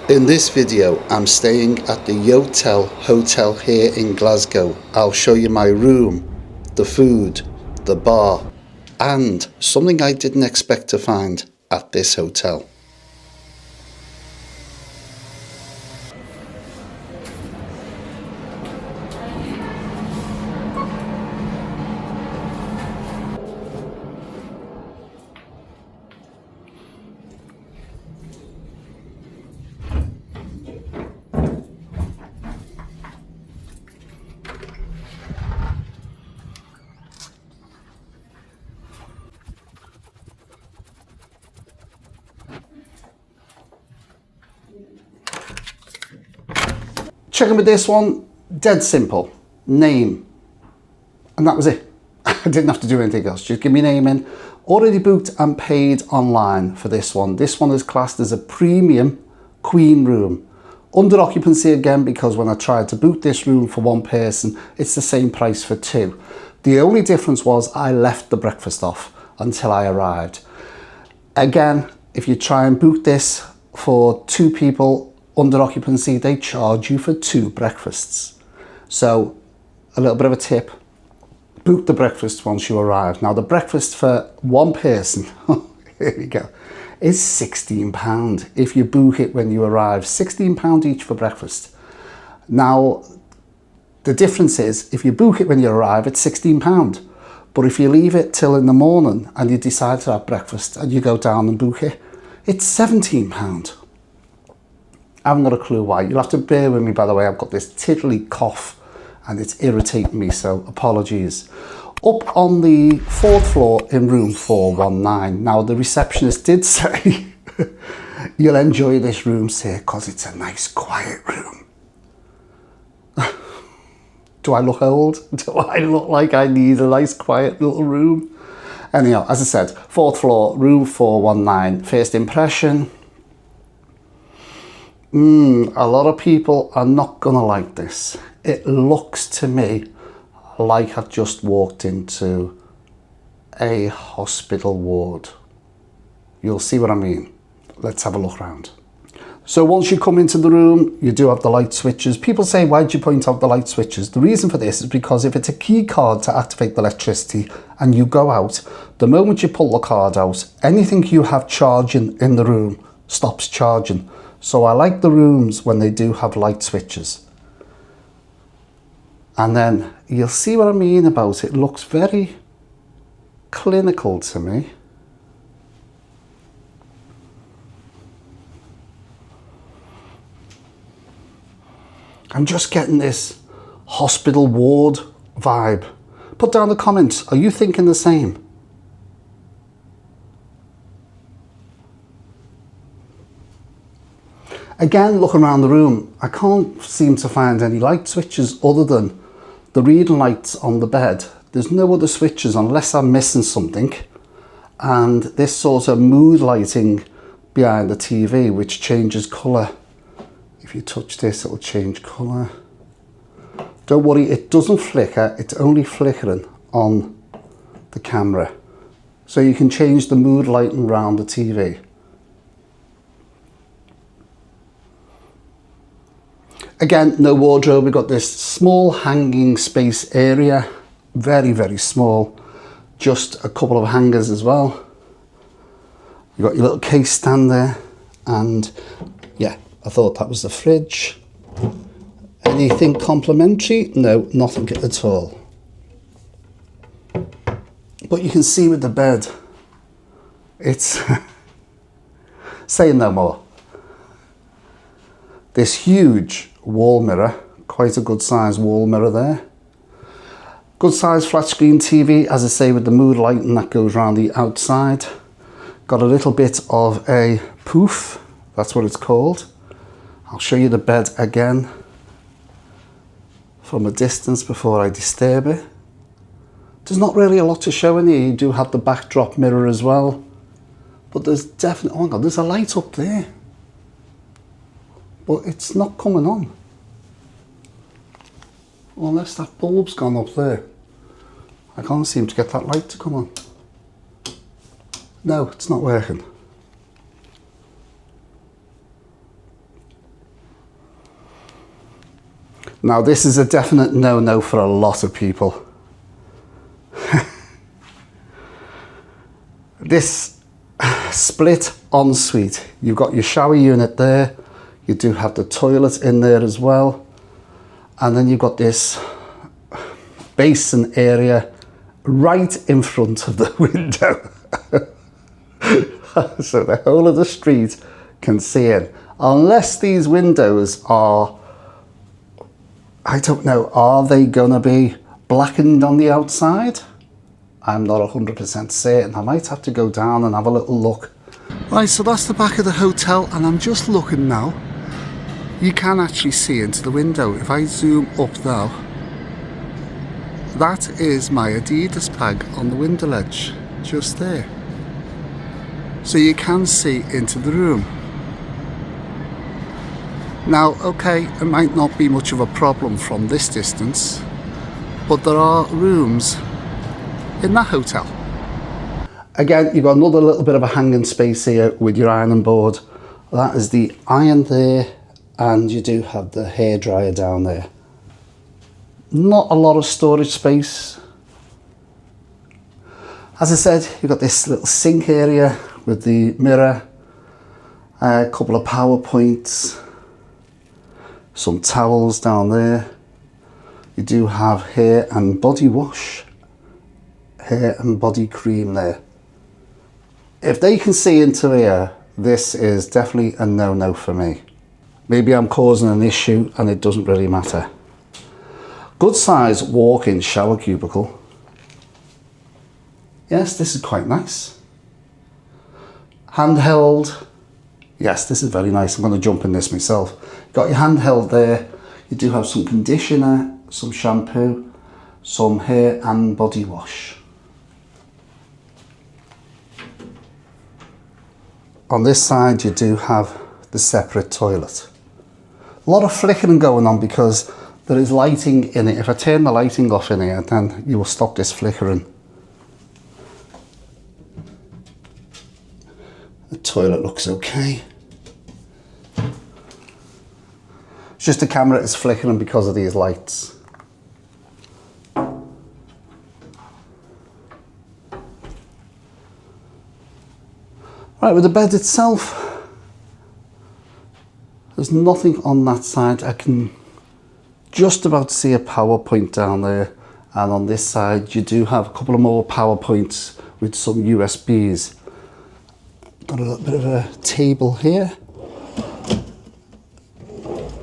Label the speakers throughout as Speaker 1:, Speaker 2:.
Speaker 1: In this video, I'm staying at the YOTEL Hotel here in Glasgow. I'll show you my room, the food, the bar, and something I didn't expect to find at this hotel. Checking with this one, dead simple, name, and that was it. I didn't have to do anything else, just give me name in. Already booked and paid online for this one. This one is classed as a premium queen room. Under occupancy again, because when I tried to book this room for one person, it's the same price for two. The only difference was I left the breakfast off until I arrived. Again, if you try and book this for two people, under occupancy, they charge you for two breakfasts. So a little bit of a tip, book the breakfast once you arrive. Now the breakfast for one person, here we go, is £16 if you book it when you arrive. £16 each for breakfast. Now the difference is if you book it when you arrive, it's £16. But if you leave it till in the morning and you decide to have breakfast and you go down and book it, it's £17. I haven't got a clue why. You'll have to bear with me, by the way. I've got this tiddly cough and it's irritating me, so apologies. Up on the 4th floor in room 419. Now, the receptionist did say, you'll enjoy this room, sir, because it's a nice, quiet room. Do I look old? Do I look like I need a nice, quiet little room? Anyhow, as I said, 4th floor, room 419. First impression. A lot of people are not gonna like this. It looks to me like I've just walked into a hospital ward. You'll see what I mean. Let's have a look around. So once you come into the room, you do have the light switches. People say, why'd you point out the light switches? The reason for this is because if it's a key card to activate the electricity and you go out, the moment you pull the card out, anything you have charging in the room stops charging. So I like the rooms when they do have light switches. And then you'll see what I mean about it. It looks very clinical to me. I'm just getting this hospital ward vibe. Put down the comments. Are you thinking the same? Again, looking around the room, I can't seem to find any light switches other than the reading lights on the bed. There's no other switches unless I'm missing something. And this sort of mood lighting behind the TV, which changes colour. If you touch this, it'll change colour. Don't worry, it doesn't flicker. It's only flickering on the camera. So you can change the mood lighting around the TV. Again, no wardrobe. We've got this small hanging space area. Very, very small. Just a couple of hangers as well. You've got your little case stand there. And yeah, I thought that was the fridge. Anything complimentary? No, nothing at all. But you can see with the bed, it's saying no more. This huge wall mirror, quite a good size wall mirror there. Good size flat screen TV, as I say, with the mood lighting that goes around the outside. Got a little bit of a poof, that's what it's called. I'll show you the bed again from a distance before I disturb it. There's not really a lot to show in here. You do have the backdrop mirror as well. But there's definitely, oh my God, there's a light up there. But it's not coming on. Unless that bulb's gone up there. I can't seem to get that light to come on. No, it's not working. Now this is a definite no-no for a lot of people. This split ensuite, you've got your shower unit there, you do have the toilet in there as well, and then you've got this basin area right in front of the window. So the whole of the street can see in. Unless these windows are, I don't know, are they gonna be blackened on the outside? I'm not 100% certain. I might have to go down and have a little look. Right, so that's the back of the hotel, and I'm just looking now. You can actually see into the window. If I zoom up now, that is my Adidas bag on the window ledge, just there. So you can see into the room. Now, okay, it might not be much of a problem from this distance, but there are rooms in that hotel. Again, you've got another little bit of a hanging space here with your ironing board. That is the iron there, and you do have the hairdryer down there. Not a lot of storage space. As I said, you've got this little sink area with the mirror, a couple of power points, some towels down there. You do have hair and body wash, hair and body cream there. If they can see into here, this is definitely a no-no for me. Maybe I'm causing an issue and it doesn't really matter. Good size walk-in shower cubicle. Yes, this is quite nice. Handheld. Yes, this is very nice. I'm going to jump in this myself. Got your handheld there. You do have some conditioner, some shampoo, some hair and body wash. On this side, you do have the separate toilet. A lot of flickering going on because there is lighting in it. If I turn the lighting off in here, then you will stop this flickering. The toilet looks okay. It's just the camera is flickering because of these lights. Right, with the bed itself, there's nothing on that side. I can just about see a power point down there, and on this side you do have a couple of more power points with some USBs. Got a little bit of a table here,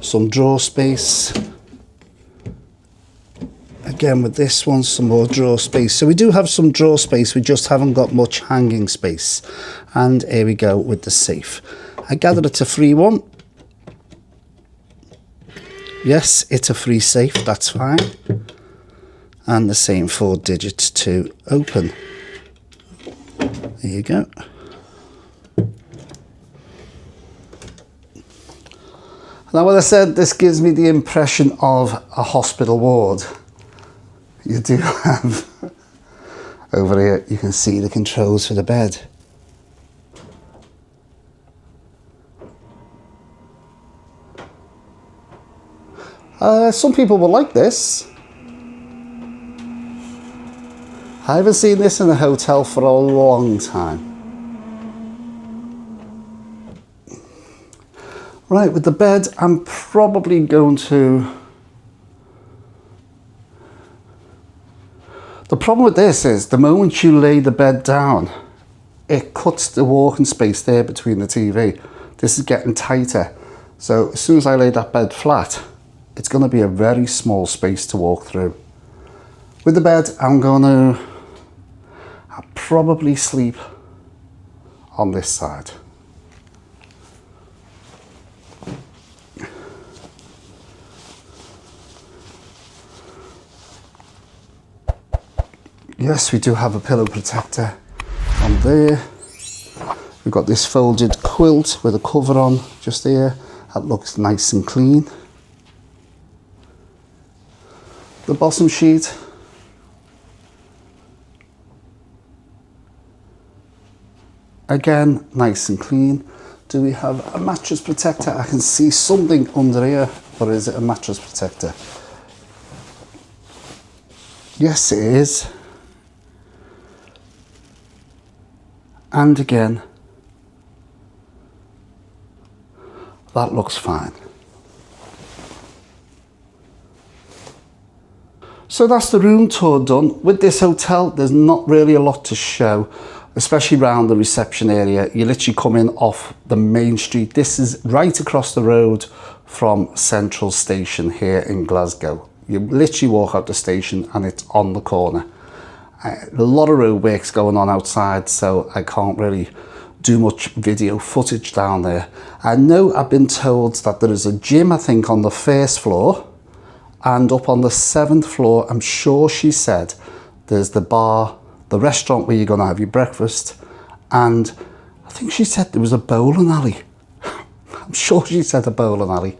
Speaker 1: some drawer space. Again with this one, some more drawer space. So we do have some drawer space, we just haven't got much hanging space. And here we go with the safe. I gather it's a free one. Yes, it's a free safe, that's fine. And the same 4 digits to open. There you go. Now, what I said, this gives me the impression of a hospital ward. You do have, over here, you can see the controls for the bed. Some people will like this. I haven't seen this in a hotel for a long time. Right, with the bed, I'm probably going to... The problem with this is, the moment you lay the bed down, it cuts the walking space there between the TV. This is getting tighter. So as soon as I lay that bed flat, it's going to be a very small space to walk through. With the bed, I'll probably sleep on this side. Yes, we do have a pillow protector on there. We've got this folded quilt with a cover on just there. That looks nice and clean. The bottom sheet. Again, nice and clean. Do we have a mattress protector? I can see something under here. Or is it a mattress protector? Yes, it is. And again, that looks fine. So that's the room tour done. With this hotel, there's not really a lot to show, especially around the reception area. You literally come in off the main street. This is right across the road from Central Station here in Glasgow. You literally walk out the station and it's on the corner. A lot of roadworks going on outside, so I can't really do much video footage down there. I know I've been told that there is a gym, I think, on the first floor, and up on the 7th floor, I'm sure she said, there's the bar, the restaurant where you're going to have your breakfast, and I think she said there was a bowling alley. I'm sure she said a bowling alley.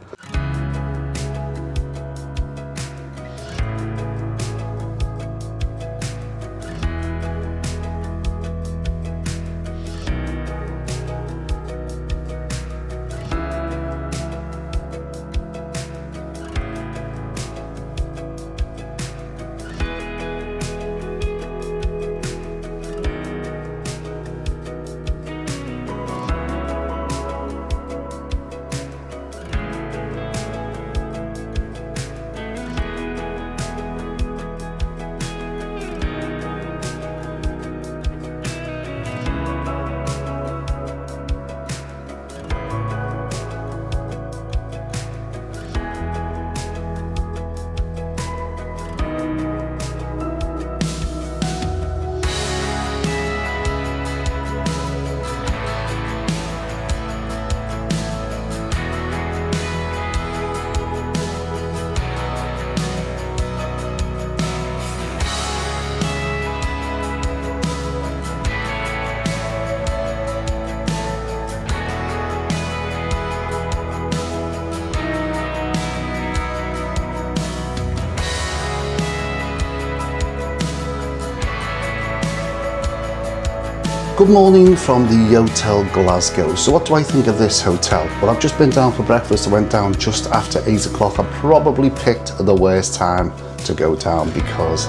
Speaker 1: Good morning from the YOTEL Glasgow. So what do I think of this hotel? Well, I've just been down for breakfast. I went down just after 8 o'clock. I probably picked the worst time to go down because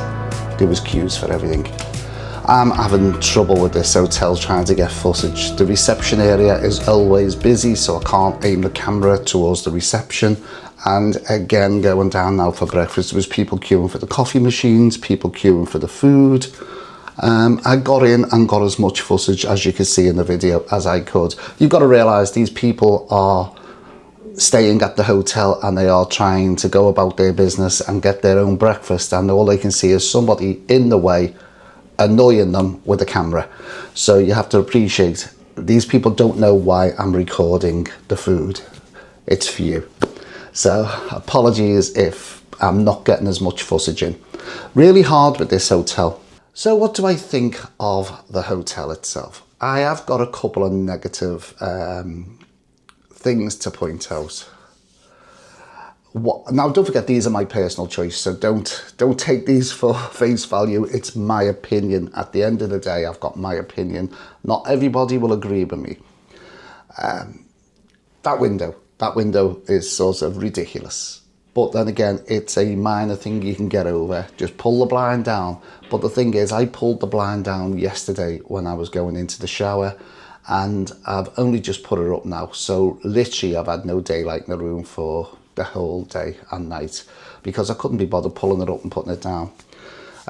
Speaker 1: there was queues for everything. I'm having trouble with this hotel trying to get footage. The reception area is always busy, so I can't aim the camera towards the reception. And again, going down now for breakfast, there was people queuing for the coffee machines, people queuing for the food. I got in and got as much footage as you can see in the video as I could. You've got to realise these people are staying at the hotel and they are trying to go about their business and get their own breakfast, and all they can see is somebody in the way annoying them with a camera. So you have to appreciate these people don't know why I'm recording the food. It's for you. So apologies if I'm not getting as much footage in. Really hard with this hotel. So what do I think of the hotel itself? I have got a couple of negative things to point out. Now, don't forget, these are my personal choice, so don't take these for face value. It's my opinion. At the end of the day, I've got my opinion. Not everybody will agree with me. That window is sort of ridiculous. But then again, it's a minor thing you can get over. Just pull the blind down. But the thing is, I pulled the blind down yesterday when I was going into the shower, and I've only just put it up now. So literally, I've had no daylight in the room for the whole day and night because I couldn't be bothered pulling it up and putting it down.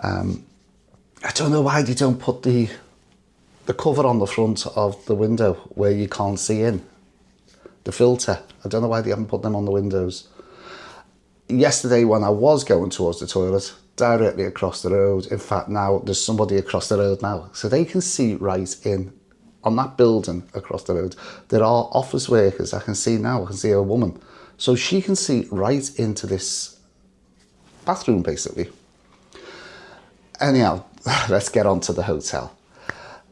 Speaker 1: I don't know why they don't put the cover on the front of the window where you can't see in. The filter. I don't know why they haven't put them on the windows. Yesterday when I was going towards the toilet, directly across the road, in fact now there's somebody across the road now, so they can see right in on that building across the road. There are office workers. I can see now, I can see a woman. So she can see right into this bathroom basically. Anyhow, let's get on to the hotel.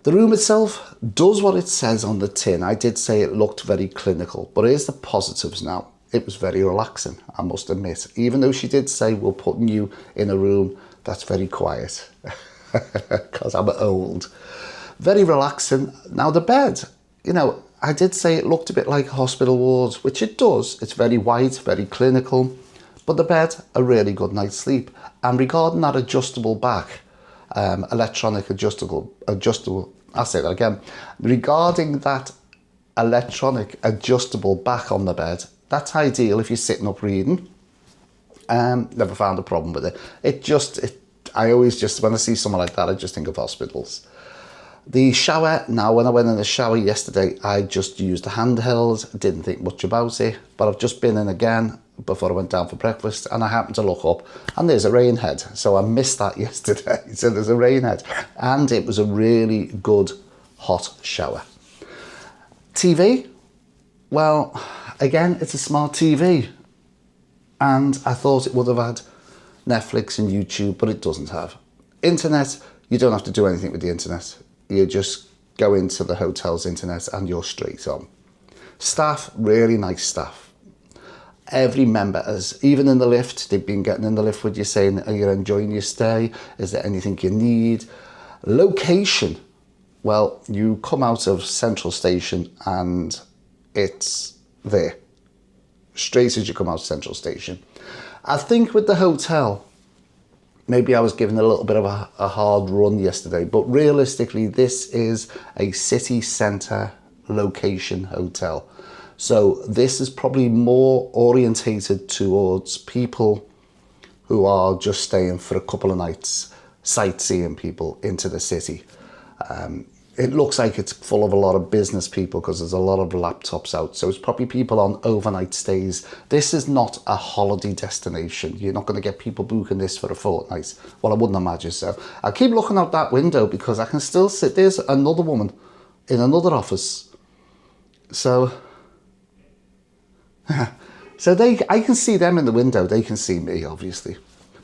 Speaker 1: The room itself does what it says on the tin. I did say it looked very clinical, but here's the positives now. It was very relaxing, I must admit. Even though she did say we're putting you in a room that's very quiet, because I'm old. Very relaxing. Now the bed, you know, I did say it looked a bit like a hospital ward, which it does. It's very white, very clinical, but the bed, a really good night's sleep. And regarding that adjustable back, electronic adjustable, I'll say that again. Regarding that electronic adjustable back on the bed, that's ideal if you're sitting up reading. Never found a problem with it. I always just, when I see someone like that, I just think of hospitals. The shower, now when I went in the shower yesterday, I just used the handheld, didn't think much about it, but I've just been in again before I went down for breakfast, and I happened to look up and there's a rain head. So I missed that yesterday. So there's a rain head, and it was a really good hot shower. TV, well, again, it's a smart TV, and I thought it would have had Netflix and YouTube, but it doesn't have. Internet, you don't have to do anything with the internet. You just go into the hotel's internet and you're straight on. Staff, really nice staff. Every member has, even in the lift, they've been getting in the lift with you saying, are you enjoying your stay? Is there anything you need? Location, well, you come out of Central Station and it's there. Straight as you come out of Central Station. I think with the hotel, maybe I was given a little bit of a hard run yesterday, but realistically, this is a city centre location hotel. So this is probably more orientated towards people who are just staying for a couple of nights, sightseeing people into the city. It looks like it's full of a lot of business people because there's a lot of laptops out. So it's probably people on overnight stays. This is not a holiday destination. You're not going to get people booking this for a fortnight. Well, I wouldn't imagine so. I keep looking out that window because I can still sit. There's another woman in another office. So I can see them in the window. They can see me, obviously.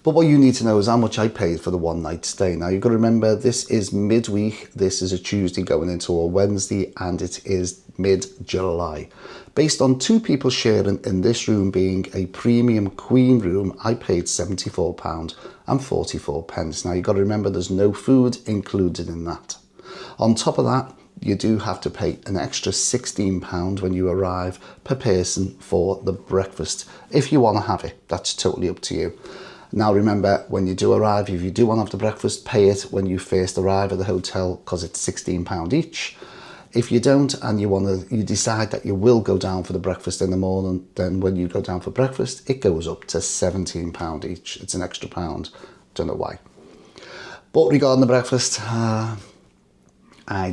Speaker 1: But what you need to know is how much I paid for the one night stay. Now, you've got to remember, this is midweek. This is a Tuesday going into a Wednesday, and it is mid-July. Based on 2 people sharing in this room being a premium queen room, I paid £74.44. Now, you've got to remember, there's no food included in that. On top of that, you do have to pay an extra £16 when you arrive per person for the breakfast. If you want to have it, that's totally up to you. Now remember, when you do arrive, if you do want to have the breakfast, pay it when you first arrive at the hotel because it's £16 each. If you don't and you decide that you will go down for the breakfast in the morning, then when you go down for breakfast, it goes up to £17 each. It's an extra pound. Don't know why. But regarding the breakfast, I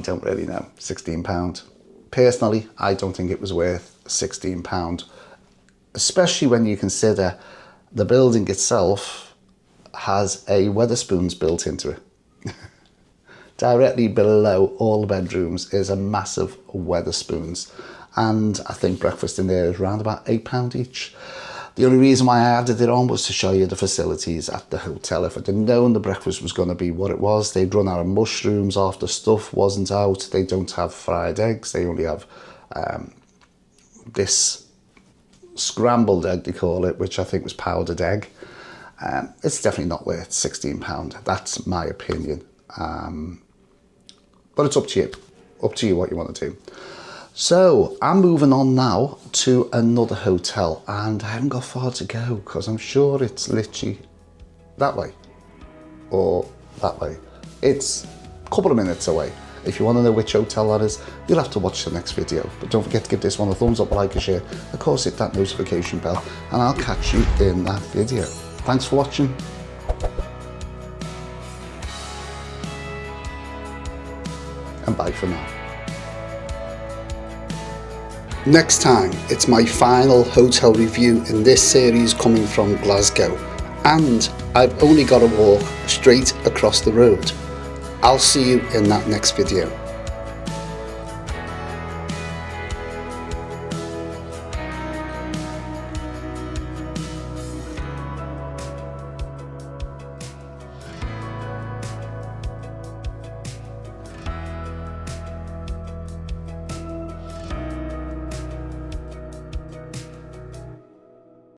Speaker 1: don't really know. £16. Personally, I don't think it was worth £16, especially when you consider the building itself has a Wetherspoons built into it. Directly below all the bedrooms is a massive Wetherspoons. And I think breakfast in there is around about £8 each. The only reason why I added it on was to show you the facilities at the hotel. If I'd have known the breakfast was going to be what it was, they'd run out of mushrooms after stuff wasn't out. They don't have fried eggs. They only have this scrambled egg, they call it, which I think was powdered egg. It's definitely not worth £16. That's my opinion. But it's up to you. Up to you what you want to do. So I'm moving on now to another hotel, and I haven't got far to go because I'm sure it's literally that way or that way. It's a couple of minutes away. If you want to know which hotel that is, you'll have to watch the next video. But don't forget to give this one a thumbs up, a like, a share. Of course, hit that notification bell, and I'll catch you in that video. Thanks for watching. And bye for now. Next time, it's my final hotel review in this series coming from Glasgow, and I've only got to walk straight across the road. I'll see you in that next video.